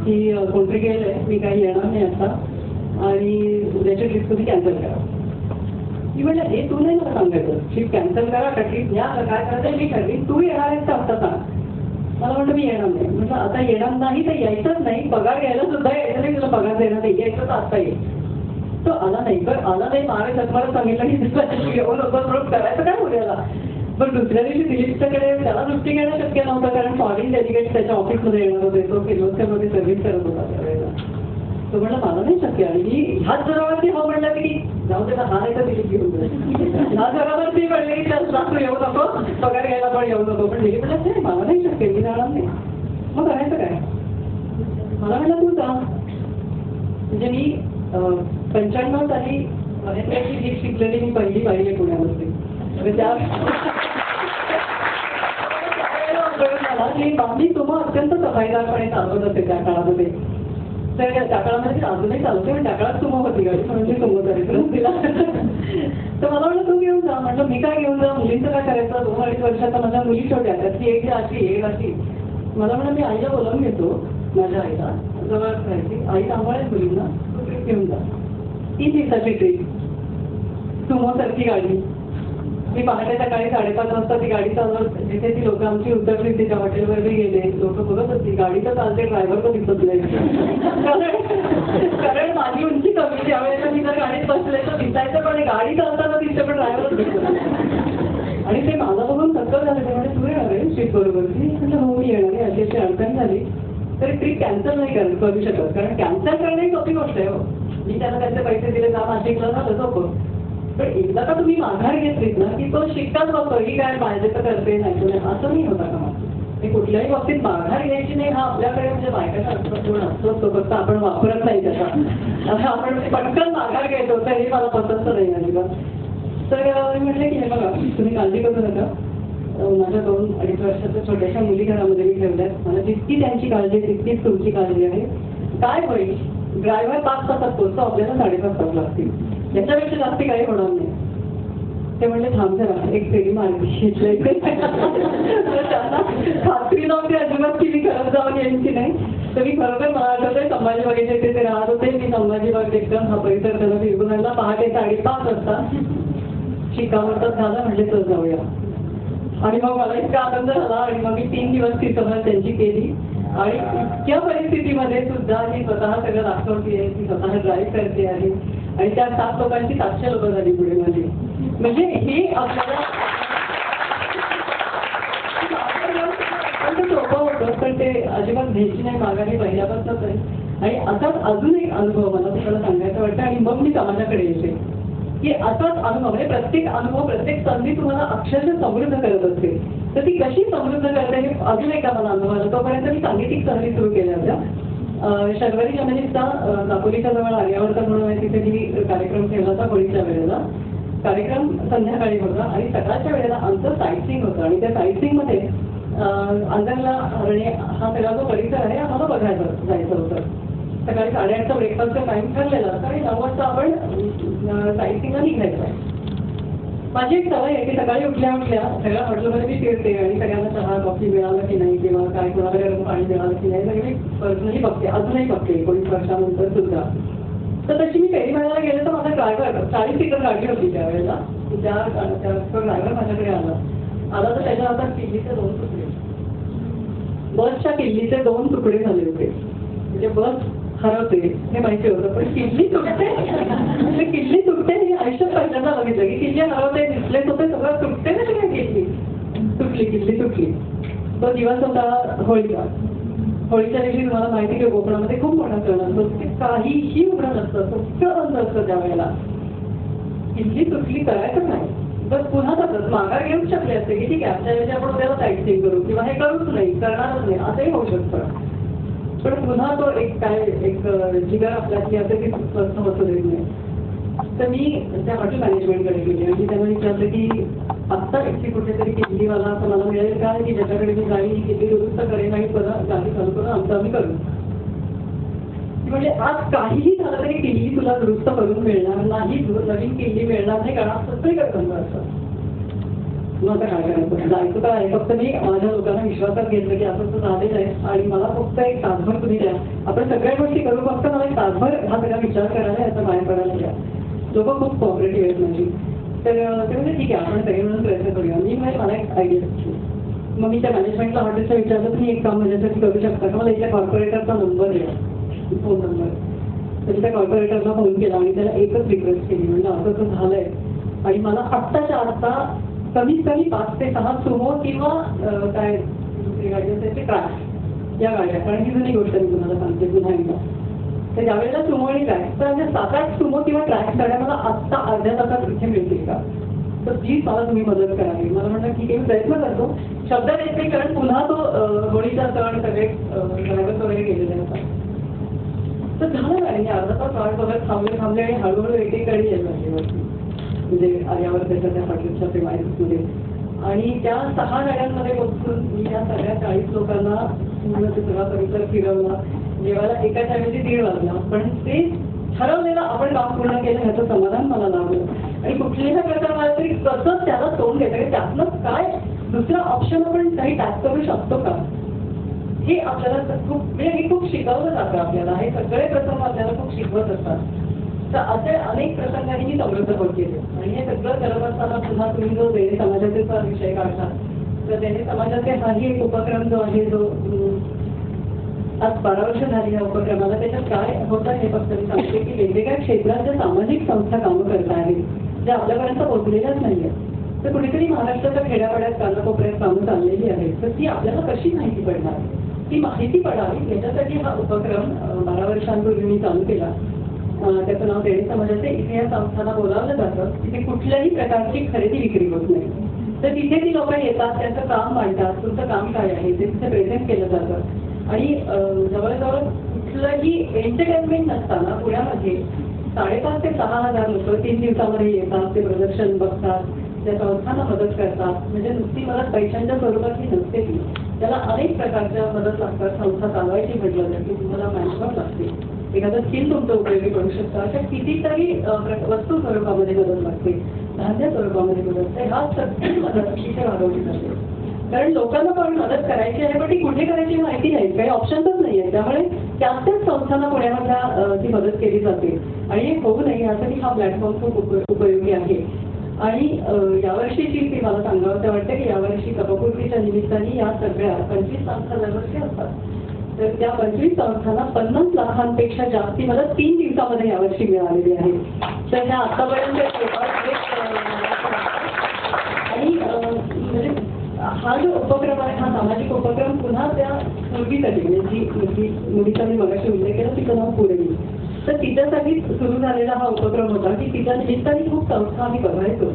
की कोणतरी गेलंय, मी काही येणार नाही आता आणि उद्याची ट्रिप तुम्ही कॅन्सल करा. मी म्हटलं हे तू नाही मला सांगायचं, ट्रिप कॅन्सल करा का ट्रिप घ्या काय करायचं मी ठरवी, तू येणार आहेस तर आता सांग. मला म्हटलं मी येणार नाही. म्हटलं आता येणार नाही तर यायचंच नाही, पगार घ्यायला सुद्धा यायचं नाही, तुला पगार देणार नाही, यायचं तर आता येईल. तो आला नाही. बरं आला नाही, मागे मला सांगितलं की तुला घेऊन होतं करायचं काय उद्याला. पण दुसऱ्या दिवशी दिलीपच्याकडे त्याला सुट्टी घेणं शक्य नव्हतं, कारण फॉरेन डेलिगेट त्याच्या ऑफिसमध्ये येणार होते. तो किर्लोस्करमध्ये सर्व्हिस करत होता त्यावेळेला. तो म्हटलं मला नाही शक्य. आणि मी ह्याच जरावरती हो म्हटलं की जाऊ दे ना, हा नाही तर दिलीप घेऊन जाईल. ह्या जरावर ती म्हणले की त्याला तू येऊ नको, पगार घ्यायला पण येऊ नको. पण दिलीप म्हटलं नाही मला नाही शक्य, मी जाणार नाही. मग करायचं काय. मला म्हटलं तू जा. म्हणजे मी 95 साली महेंद्राची जीप शिकलेली मी पहिली पाहिली पुण्यामध्ये. बाकी तुम्हाला अत्यंत सफाईदारपणे चालवत असेल त्या काळामध्ये. तर त्या काळामध्ये अजूनही चालवते, पण त्या काळात सुमो होती गाडी म्हणून मी सुमो रेफरन्स दिला. तर मला म्हटलं तू घेऊन जा. म्हटलं मी काय घेऊन जा, मुलींचं काय करायचं, 2-2.5 वर्षाचा माझ्या मुली छोट्या त्यातली एक अशी. मला म्हटलं मी आईला बोलावून घेतो, माझ्या आईला जवळ राहायची, आई सांभाळेल मुलींना, तू ट्रिप घेऊन जा. 3 दिवसाची ट्रिप, सुमोसारखी गाडी. मी पहाटे सकाळी 5:30 वाजता ती गाडी चालवत जिथे ती लोक आमची उतरली तिच्या हॉटेलवर मी गेले. लोक बघत होती गाडी तर चालते, ड्रायव्हर तर दिसत नाही. कारण माझी उंची कमी, त्यावेळेला मी जर गाडीत बसले तर दिसायचं, पण गाडी चालताना दिसतं पण ड्रायव्हरच दिसत. आणि ते माझा बघून थक्क झालं. ते म्हणजे तू येणार आहे ट्रिप बरोबर. मी म्हटलं हो मी येणार आहे. अशी अडचण झाली तर ट्रिप कॅन्सल नाही करू शकत, कारण कॅन्सल करणं ही सोपी गोष्ट आहे. हो मी त्यांना त्याचे पैसे दिले, जा नाशिकला झालं सोपं. पण एकदा का तुम्ही माघार घेतलीत ना की तो शिक्काच बघतो ही काय पाहिजे तर करते नाही तर असं नाही होता का. ते कुठल्याही बाबतीत माघार घ्यायची नाही. हा आपल्याकडे म्हणजे बायकाचा अर्थपूर्ण असतो, फक्त आपण वापरत नाही त्याचा. आपण पटकन माघार घेतो तर हे मला पसंत नाही अजिबात. तर मी म्हटलं की हे बघा तुम्ही काळजी करू नका. माझ्या 2-2.5 वर्षाच्या छोट्याशा मुली घरामध्ये मी ठेवल्यात. मला जितकी त्यांची काळजी तितकीच तुमची काळजी आहे. काय होईल, ड्रायव्हर 5 तासात पोहोचतो, आपल्याला 5.5 तास लागतील. याच्यापेक्षा जास्त काही होणार नाही. ते म्हणले थांब जरा एक फेरी मारली. त्यांना खात्री नव्हती अजिबात की मी खरंच जाऊन येईन की नाही. तर मी खरोखर मला आठवतंय संभाजीबागेचे ते राहत होते. मी संभाजीबाग एकदम हा परिसर त्याला फिरवून आणला. पहाटे 5:30 वाजता शिकावरच झालं. म्हणजे तर जाऊया. आणि मग मला इतका आनंद झाला. आणि मग मी 3 दिवस ती सहल त्यांची केली. आणि इतक्या परिस्थितीमध्ये सुद्धा मी स्वतः सगळं दाखवते, ती स्वतः ड्राईव्ह करते आहे. आणि त्या 7 लोकांची 700 लोकं झाली पुढे माझी. म्हणजे हे आपल्याला सोपं होतं, पण ते अजिबात घ्यायची नाही माघारी पहिल्यापासूनच आहे. आणि असाच अजून एक अनुभव मला तुम्हाला सांगायचा वाटतं. आणि मग मी समाजाकडे येते की असाच अनुभव म्हणजे प्रत्येक अनुभव प्रत्येक संधी तुम्हाला अक्षरशः समृद्ध करत असते. तर ती कशी समृद्ध करते हे अजून एका मला अनुभव आला. तोपर्यंत मी सांगीतिक सहली सुरू केल्या होत्या. शर्वरी जमिनीचा दापोलीच्या जवळ आर्यावर्तन म्हणून आहे, तिथे मी कार्यक्रम ठेवला होता. होळीच्या वेळेला कार्यक्रम संध्याकाळी होता आणि सकाळच्या वेळेला आमचं साईटसीइंग होतं. आणि त्या साईटसीइंगमध्ये अंजनला हरणे हा सगळा जो परिसर आहे आम्हाला बघायचं जायचं होतं. सकाळी 8:30चा ब्रेकफास्टचा टाइम ठरलेला होता आणि 9 वाजता आपण साईटसीइंगला निघायचं आहे. माझी एक सवय आहे की सकाळी उठल्या सगळ्या हॉटेलमध्ये मी फिरते आणि सगळ्यांना चहा कॉफी मिळालं की नाही किंवा काय कोणाला गरम पाणी मिळालं की नाही सगळी मी पर्सनली बघते. अजूनही बघते 19 वर्षानंतर सुद्धा. तर तशी मी फेरी मारायला गेले तर माझा ड्रायव्हर 40 सीटर गाडी होती त्यावेळेला. तो ड्रायव्हर माझ्याकडे आला तर त्याच्या हातात किल्लीचे 2 तुकडे, बसच्या किल्लीचे 2 तुकडे झाले होते. म्हणजे बस हरवते हे माहिती होतं, पण किल्ली तुटते हे आयुष्यात पहिल्यांदा बघितलं की तो दिवस होता होळीचा. होळीच्या दिवशी तुम्हाला माहिती की कोकणामध्ये खूप मोठा सण असतो. ते काहीही उघडं नसतं, सगळं बंद असतं त्यावेळेला. किल्ली तुटली करायचं नाही. तर पुन्हा तसंच माघार घेऊच शकले असते की ठीक आहे आमच्या वेळी आपण उद्याला साईट सीन करू किंवा हे करूच नाही, करणारच नाही, असंही होऊ शकतं. पण पुन्हा तो एक जिगर आपल्यातली असते की स्वस्थ होत देत नाही. तर मी त्या हॉटेल मॅनेजमेंटकडे गेले आणि त्यांना विचारलं की आत्ता एकटी कुठेतरी किल्लीवाला असं मला मिळेल का की ज्याच्याकडे मी गाडी किल्ली दुरुस्त करेन आणि परत गाडी चालू करून आमचं आम्ही करू. म्हणजे आज काहीही झालं तरी किल्ली तुला दुरुस्त करून मिळणार नाही, नवीन किल्ली मिळणार नाही, कारण सगळीकडे बंद असतं. मग आता काय करायचं, जायचं तर आहे. फक्त मी माझ्या लोकांना विश्वासात घेतलं की असं तर झालेलं आहे आणि मला फक्त एक तासभर तुम्ही द्या, आपण सगळ्या गोष्टी करू, फक्त मला एक तासभर हा सगळा विचार करायला याचा बाहेर पडायला द्या. लोक खूप कॉपरेटिव्ह आहेत माझी. तर ते म्हणजे ठीक आहे आपण सगळे म्हणून प्रयत्न करूया. मी मला एक आयडिया सुचली. मग मी त्या मॅनेजमेंटला हॉटेलचं विचारलं तुम्ही एक काम माझ्यासाठी करू शकता का, मला इथल्या कॉर्पोरेटरचा नंबर द्या, फोन नंबर. तर त्या कॉर्पोरेटरला फोन केला आणि त्याला एकच रिक्वेस्ट केली, म्हणजे असं असं झालंय आणि मला आत्ताच्या आत्ता कमीत कमी 5 ते 6 सुमो किंवा काय दुसरी गाडी असायची ट्रॅक या गाड्या, कारण ही जुनी गोष्ट मी तुम्हाला सांगते पुन्हा एकदा. तर ज्यावेळेला सुमो आणि ट्रॅक तर 7-8 सुमो किंवा ट्रॅक गाड्या मला आत्ता अर्ध्या तासात इथे मिळतील का, तर प्लीज मला तुम्ही मदत करावी. मला म्हटलं ठीक आहे मी प्रयत्न करतो, शब्द देत नाही, कारण पुन्हा तो होळीचा सण सगळे ड्रायव्हर्स वगैरे गेलेले होता. तर झालं गाडी अर्धा तास वाट बघत थांबले आणि हळूहळू एक गाडी यायला लागली म्हणजे आल्यावर त्याच्या त्या हॉटेलच्या प्रिमाइसेसमध्ये. आणि त्या 6 गाड्यांमध्ये बसून मी या सगळ्या 40 लोकांना पूर्ण चित्रा परिसर फिरवला. जेवायला एकाच ऐवजी 1:30 वाजला, पण ते ठरवलेलं आपण काम पूर्ण केलं ह्याचं समाधान मला लाभलं. आणि कुठल्याही प्रकारे तरी कसं त्याला तोंड देतं, त्यातनं काय दुसरा ऑप्शन आपण काही टॅच करू शकतो का, हे आपल्याला खूप म्हणजे हे खूप शिकवलं जातं आपल्याला. हे सगळे प्रसंग आपल्याला खूप शिकवत असतात. तर असे अनेक प्रसंगांनी मी समृद्ध होत गेले. आणि हे सगळं करत असताना पुन्हा तुम्ही जो देणे समाजाचा विषय काढता, तर देणे समाजाचे हाही एक उपक्रम जो आहे जो आज 12 वर्ष झाली या उपक्रमाला. त्याच्यात काय होतं हे फक्त मी सांगते की वेगवेगळ्या क्षेत्रात ज्या सामाजिक संस्था कामं करत आहेत ज्या आपल्यापर्यंत पोहोचलेल्याच नाहीये, तर कुठेतरी महाराष्ट्राच्या खेड्यापाड्यात कानाकोपऱ्यात कामं चाललेली आहेत, तर ती आपल्याला कशी माहिती पडणार, ती माहिती पडावी याच्यासाठी हा उपक्रम 12 वर्षांपूर्वी मी चालू केला. त्याचं नाव देणे समाजाचे. इथे या संस्थांना बोलावलं जातं. तिथे कुठल्याही प्रकारची खरेदी विक्री होत नाही. तर तिथे ती लोक येतात, त्यांचं काम मांडतात, तुमचं काम काय आहे ते तिथे प्रेझेंट केलं जातं. आणि जवळजवळ कुठलंही एंटरटेनमेंट नसताना पुण्यामध्ये 5,500 ते 6,000 लोक 3 दिवसामध्ये येतात, ते प्रदर्शन बघतात, त्या संस्थांना मदत करतात. म्हणजे नुसती मदत पैशांच्या स्वरूपातली नसते ती, त्याला अनेक प्रकारच्या मदत लागतात. संस्था चालवायची म्हटलं तर की तुम्हाला मॅनेजमेंट लागते, एखादं स्किल तुमचं उपयोगी पडू शकतं, अशा कितीतरी वस्तू स्वरूपामध्ये मदत लागते, धान्य स्वरूपामध्ये मदत लागते. हा सगळी मदत तिथे वाढवली जाते. कारण लोकांना पण मदत करायची आहे, पण ती कुठे करायची माहिती नाही, काही ऑप्शनच नाही आहे. त्यामुळे त्याच संस्थांना पुण्यामधल्या ती मदत केली जाते. आणि हे होऊ नये यासाठी हा प्लॅटफॉर्म खूप उपयोगी आहे. आणि यावर्षीची ती मला सांगावं वाटतं की यावर्षी कपपूर्तीच्या निमित्ताने या सगळ्या 25 संस्था दरवर्षी असतात, तर त्या 25 संस्थांना 50 लाखांपेक्षा जास्ती मदत 3 दिवसामध्ये यावर्षी मिळालेली आहे. तर ह्या आतापर्यंत आणि म्हणजे हा जो उपक्रम आहे हा सामाजिक उपक्रम पुन्हा त्या मुलगीसाठी म्हणजे जी मुलीचा मी मगाशी उल्लेख केला तिचं नाव पुरवी, तर तिच्यासाठी सुरू झालेला हा उपक्रम होता की तिच्या निमित्ताने खूप संस्था आम्ही बघायचो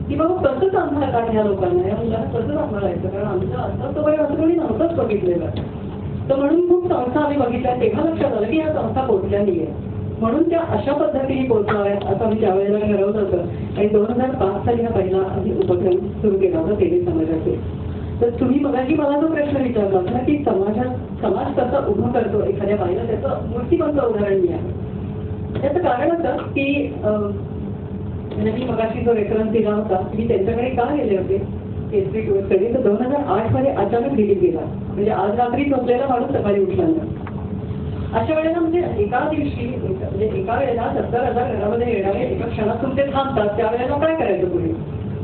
की बाबा कसं सांभाळतात ह्या लोकांना, या मुलांना कसं सांभाळायचं, कारण आमचं असं तो असं कोणी नव्हतंच बघितलेलं. तर म्हणून खूप संस्था आम्ही बघितल्या. तेव्हा लक्षात आलं की या संस्था पोचल्या नाहीये, म्हणून त्या अशा पद्धतीने पोचवाव्यात असं आम्ही त्यावेळेला ठरवलं होतं. आणि 2005 साली हा पहिला आम्ही उपक्रम सुरू केला होता देणे समाजाचे. तर तुम्ही मगाशी मला जो प्रश्न विचारला होता की समाज कसा उभं करतो एखाद्या बाईला, त्याचं मूर्तिमंत उदाहरण मी आहे. त्याचं कारण असं की म्हणजे मी मगाशी जो रेफरन्स दिला होता मी त्यांच्याकडे का गेले होते केसरी टूर्सकडे, तर 2008 मध्ये अचानक दिल्लीत गेला. म्हणजे आज रात्री झोपलेला माणूस सकाळी उठला नाही. अशा वेळेला म्हणजे एका दिवशी म्हणजे एका वेळेला 70,000 घरामध्ये येणारे एका क्षणात तुमचे थांबतात, त्यावेळेला काय करायचं पुढे.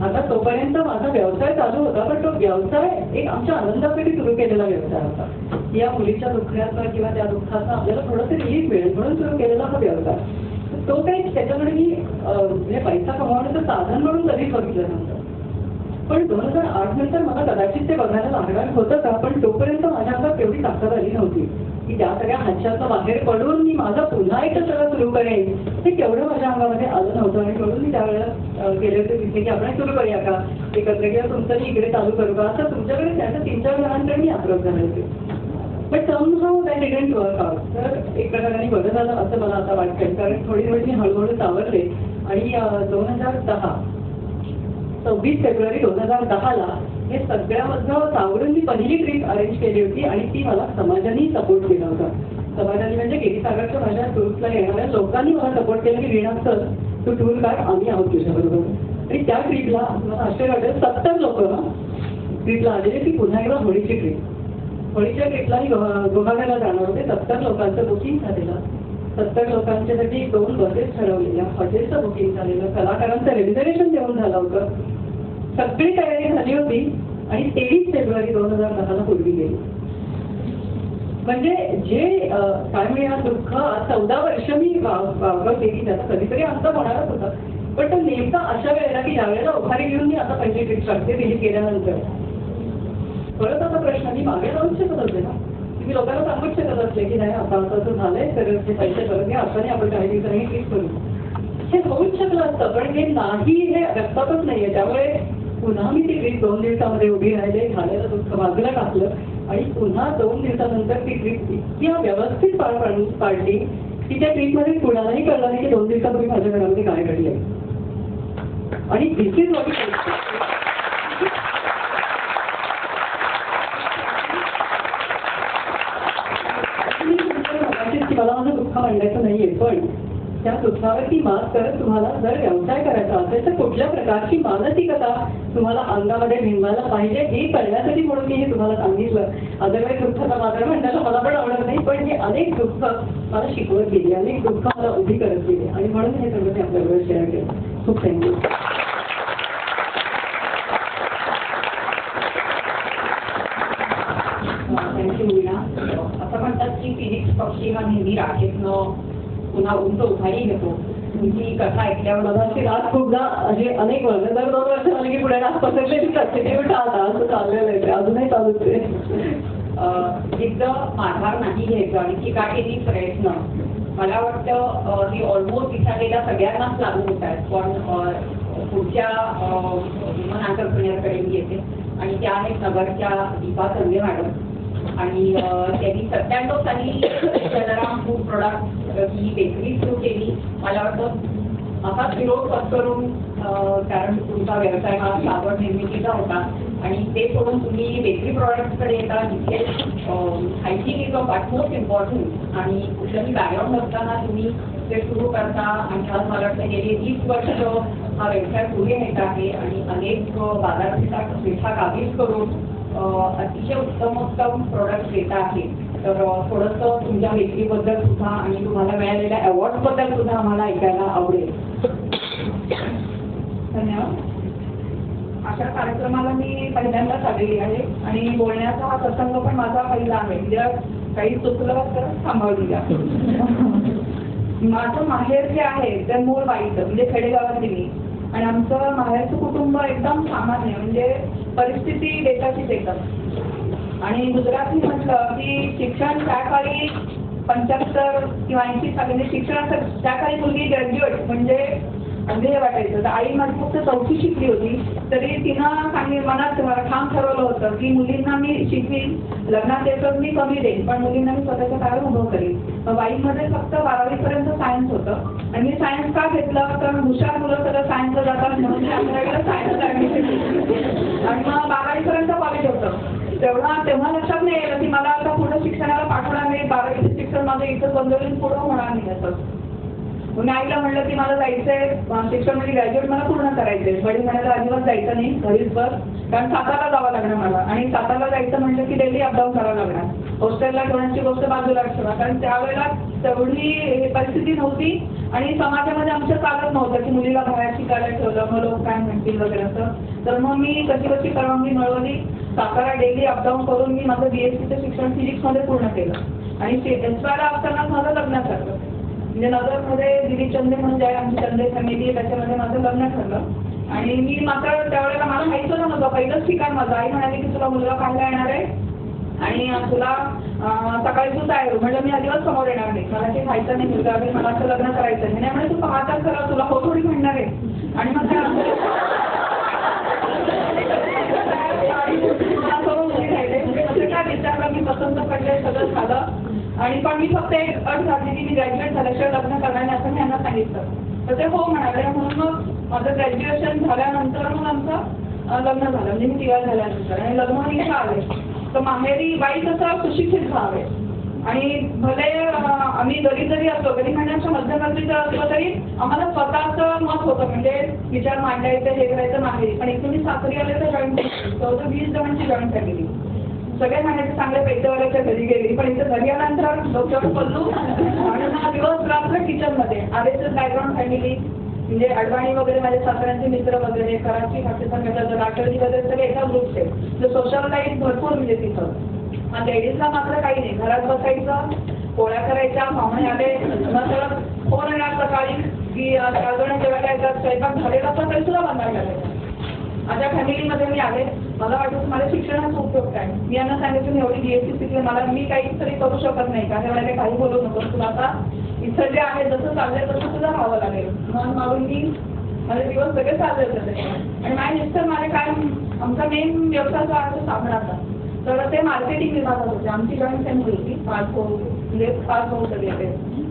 आता तोपर्यंत माझा व्यवसाय चालू होता, पण तो व्यवसाय एक आमच्या आनंदासाठी सुरू केलेला व्यवसाय होता. या मुलीच्या दुःखाचा किंवा त्या दुःखाचा आपल्याला थोडंसं रिलीफ मिळेल म्हणून सुरू केलेला हा व्यवसाय. तो काही त्याच्याकडे मी म्हणजे पैसा कमावण्याचं साधन म्हणून कधीच बघितलं नव्हतं. पण 2008 नंतर मला कदाचित ते बघायला लागणार होतं का, पण तोपर्यंत माझ्या अंगात तेवढी ताकद आली नव्हती की त्या सगळ्या हास्यातनं बाहेर पडून मी माझं पुन्हा एकदा सगळं सुरू करेन. हे केवढं माझ्या अंगामध्ये आलं नव्हतं आणि म्हणून मी त्यावेळेला गेले होते तिथे की आपण सुरू करूया का एकत्र, किंवा तुमचं मी इकडे चालू करू का, असं तुमच्याकडे त्याचं 3-4 जणांकडे मी अप्रोच झाले होते. But somehow that didn't work out. तर एक प्रकारे बरं झालं असं मला आता वाटतं, कारण थोडी थोडी मी हळूहळू सावरले आणि 26 फेब्रुवारी 2010ला हे सगळ्यामधलं सावरून मी पहिली ट्रिप अरेंज केली होती आणि ती मला समाजाने सपोर्ट केला होता. समाजाने म्हणजे गिरीसागरच्या माझ्या टूर्सला येणाऱ्या लोकांनी मला सपोर्ट केलं की रीणा सर तू टूर काढ, आम्ही आहोत तुझ्याबरोबर. आणि त्या ट्रिपला मला आश्चर्य वाटेल 70 लोक ट्रिपला आलेले. ती पुन्हा एकदा होळीची ट्रिप. होळीच्या ट्रिपला मी गुहागरला जाणार होते. 70 लोकांचं बुकिंग झालेलं, 70 लोकांच्यासाठी 2 बसेस ठरवलेल्या, हॉटेलचं बुकिंग झालेलं, कलाकारांचं रिझर्वेशन देऊन झालं होतं, सगळी तयारी झाली होती आणि 23 फेब्रुवारी 2010ला पूर्वी गेली. म्हणजे जे काय म्हणूया दुःख 14 वर्ष मी वावरते की त्याचा कधीतरी अंत होणारच होता. पण तो नेमका अशा वेळेला की ज्यावेळेला उभारी घेऊन मी आता पहिली ट्रिप करते विजिट केल्यानंतर परत असा प्रश्न मी मागे जाऊच शकत होते ना, की मी लोकांना सांगूच शकत असले की नाही आता असं झालंय तर ते पैसे परत घ्या, आता नाही आपण काही दिवसांनी ट्रिप करू. हे होऊच शकलं असतं पण हे नाही, हे रक्तातच नाहीये. त्यामुळे पुन्हा मी ती ट्रिप 2 दिवसामध्ये उभी राहिले, झालेलं दुःख बाजूला टाकलं आणि पुन्हा 2 दिवसानंतर ती ट्रिप इतकी व्यवस्थित पार पाडली की त्या ट्रिपमध्ये कुणालाही कळलं नाही की 2 दिवसापूर्वी माझ्या घरामध्ये काय घडलंय. आणि दिस इज व्हॉट मला माझं दुःख मांडायचं नाहीये, पण त्या दुःखावरती मात करत तुम्हाला जर व्यवसाय करायचा असेल तर कुठल्या प्रकारची मानसिकता तुम्हाला अंगामध्ये भिनवायला पाहिजे हे कळण्यासाठी म्हणून मी हे तुम्हाला सांगितलं. अदरवाईज दुःखाचा मात्र म्हणण्याला मला पण आवडत नाही, पण हे अनेक दुःख मला शिकवत गेली, अनेक दुःख मला उभी करत गेली आणि म्हणून हे सगळं मी आपल्याबरोबर शेअर केलं. खूप थँक्यू. थँक्यू मीना. असं म्हणतात की फिनिक्स पक्षी हा नेहमी राखेतनं पुन्हा उंच उभारी घेतो. तुमची कथा ऐकल्यावर मला अशी रात खूपदा असे अनेक वर्ष दर 2 वर्ष झाली की पुढे रात पसरलेली असते, ते उठा आता असं चाललेलं आहे, ते अजूनही चालूच आहे. एकदा माघार नाही घ्यायचं आणि ती का केली प्रयत्न मला वाटतं ती ऑलमोस्ट इच्छालेल्या सगळ्यांनाच लागू होत आहेत. पण पुढच्या वुमन एंटरप्रेन्योरकडे मी येते आणि त्या आहेत नगरच्या दीपा संगे मॅडम आणि त्यांनी 97 साली जलाराम फूड प्रोडक्ट ही बेकरी सुरू केली. मला वाटतं असाच विरोध पत्करून, कारण तुमचा व्यवसाय हा साबण निर्मितीचा होता आणि ते सोडून तुम्ही बेकरी प्रॉडक्ट्सकडे येता जिथे hygiene is of utmost important आणि कुठलंही बॅकग्राऊंड असताना तुम्ही ते सुरू करता आणि आज मला वाटतं गेली 20 वर्ष हा व्यवसाय पुढे येत आहे आणि अनेक बाजारपेठा काबीज करून अतिशय उत्तम प्रोडक्ट देत आहे. तर थोडंसं तुमच्या बेकरीबद्दल सुद्धा आणि तुम्हाला मिळालेल्या अवॉर्ड्सबद्दल सुद्धा आम्हाला ऐकायला आवडेल. धन्यवाद. अशा कार्यक्रमाला मी पहिल्यांदाच आलेली आहे आणि बोलण्याचा हा प्रसंग पण माझा पहिला आहे. जर काही चुकलं तर सांभाळून घ्या. माझं माहेर जे आहे ते मूळ वाईचं म्हणजे खेडेगावातली मी आणि आमचं माहेरचं कुटुंब एकदम सामान्य म्हणजे परिस्थिती देशाचीच एकदम. आणि गुजराती म्हटलं की शिक्षण त्या काळी 75 किंवा 80 साली म्हणजे शिक्षणाचं त्या काळी मुलगी ग्रॅज्युएट म्हणजे अगदी हे वाटायचं. तर आई माझी फक्त 4थी शिकली होती तरी तिनं मनात ठाम ठरवलं होतं की मुलींना मी शिकवीन, लग्नात येतं मी कमी देईन पण मुलींना मी स्वतःच्या पायावर उभं करीन. मग वाईमध्ये फक्त 12वी पर्यंत सायन्स होतं आणि मी सायन्स का घेतलं तर हुशार मुलं सगळं सायन्सला जातात म्हणून मी 11वीला सायन्सला ऍडमिशन घेतली आणि मग 12वी पर्यंत कॉलेज होतं. तेव्हा लक्षात नाही येतं की मला आता पुढे शिक्षणाला पाठवणार नाही, 12वीचं शिक्षण माझं इथं बंद होईल, पुढं होणार नाही असं. मी आईला म्हणलं की मला जायचंय शिक्षण म्हणजे ग्रॅज्युएट मला पूर्ण करायचंय. वडील म्हणायला अजिबात जायचं नाही, घरीच बस, कारण सातारला जावं लागणार मला आणि सातारला जायचं म्हटलं की डेली अपडाऊन करावं लागणार. हॉस्टेलला ठेवण्याची गोष्ट बाजूला ठेवा कारण त्यावेळेला तेवढी परिस्थिती नव्हती आणि समाजामध्ये आमचं चालत नव्हतं की मुलीला बाहेर शिकायला ठेवलं मग लोक काय म्हणतील वगैरे असं. तर मग मी कशी परवानगी मिळवली. सातारा डेली अपडाऊन करून मी माझं BSCचं शिक्षण फिजिक्समध्ये पूर्ण केलं आणि SYला असताना माझं लग्न ठरलं. म्हणजे नगरमध्ये दिलीप चंदे म्हणून जे आहे आमची चंदे फॅमिली त्याच्यामध्ये माझं लग्न ठरलं आणि मी मात्र त्यावेळेला मला माहित होतं नव्हतं, पहिलंच ठिकाण माझं. आई म्हणाली की तुला मुलगा पाहायला येणार आहे आणि तुला सकाळी तू तयार हो. म्हणजे मी अजिबात समोर येणार नाही, मला ते खायचं नाही मुलगा, मला असं लग्न करायचं नाही. म्हणजे तू पाहताच खरं, तुला हो थोडी म्हणणार आहे. आणि मग काय विचारलं, मी पसंत पडले, सगळं झालं. आणि पण मी फक्त एक अट घातली की मी ग्रॅज्युएट झाल्याशिवाय लग्न करणार नाही असं मी यांना सांगितलं. तर ते हो म्हणाले. म्हणून मग माझं ग्रॅज्युएशन झाल्यानंतर मग आमचं लग्न झालं, म्हणजे मी टीवाय झाल्यानंतर. आणि लग्न इथं आले तर माहेरी बाई तसं सुशिक्षित व्हावे. आणि भले आम्ही जरी असलो, गरीब महिन्यांच्या मध्यवर्ती जर असलो तरी आम्हाला स्वतःचं मत होतं, म्हणजे विचार मांडायचं, हे करायचं माहेरी. पण इथून सासरी आले तर जॉईंट फॅमिली, 20 जणांची जॉईंट फॅमिली. सगळे म्हणायचे चांगले पैसेवाल्याच्या घरी गेली, पण इथं घरी आल्यानंतर डोक्यावर पडलो आणि मग दिवस रात्र किचनमध्ये. आरेच बॅकग्राऊंड फॅमिली, म्हणजे अडवाणी वगैरे माझे सासऱ्यांचे मित्र वगैरे, कराची पाकिस्तान गटाचं लाटरी वगैरे सगळे एका ग्रुपचे. तर सोशल लाईफ भरपूर म्हणजे तिथं. आणि लेडीजला मात्र काही नाही, घरात बसायचं, पोळ्या करायच्या, पाहुणे आले, मग फोन येणार सकाळी की 4 जण जेवायला येतात, स्वयंपाक झालेला असता तरी सुद्धा बनवायला लागायचा. माझ्या फॅमिलीमध्ये मी आले, मला वाटतं मला शिक्षणाचा उपयोग काय. मी यांना सांगितलं मी एवढी BSc शिकले, मी काहीतरी करू शकत नाही, काही बोलू नको, तुला आता इथं जे आहे जसं चाललंय तसं तुला राहावं लागेल. मग मागून मी माझे दिवस सगळे चालले होते. आणि माझे मिस्टर माझे काय, आमचा मेन व्यवसाय जो आहे तो साबणाचा. तर ते मार्केटिंग विभागात होते. आमची जॉईंट फॅमिली होती, 5 भाऊ सगळे होते.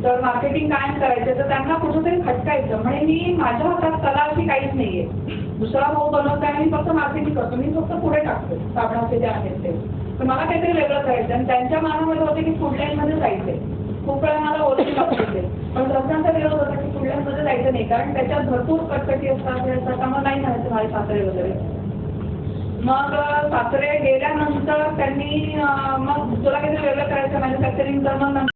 तर मार्केटिंग काय करायचं, तर त्यांना कुठेतरी खटकायचं. म्हणजे मी माझ्या हातात कला अशी काहीच नाहीये. दुसरा भाऊ बनवतो आणि मी फक्त मार्केटिंग करतो, मी फक्त पुढे टाकतो साबणाचे जे आहेत ते. तर मला काहीतरी वेगळं करायचं. आणि त्यांच्या मनामध्ये होते की फूड लाईनमध्ये जायचंय. खूप वेळा मला ओळखी लागते, पण रस्त्यांचा विरोध होता की फूड लाईनमध्ये जायचं नाही, कारण त्याच्यात भरपूर कटकटी असतात, त्यामुळे नाही म्हणायचं माझे सासरे वगैरे. मग सासरे गेल्यानंतर त्यांनी मग तुला काहीतरी वेगळं करायचं मॅन्युफॅक्चरिंग, तर मग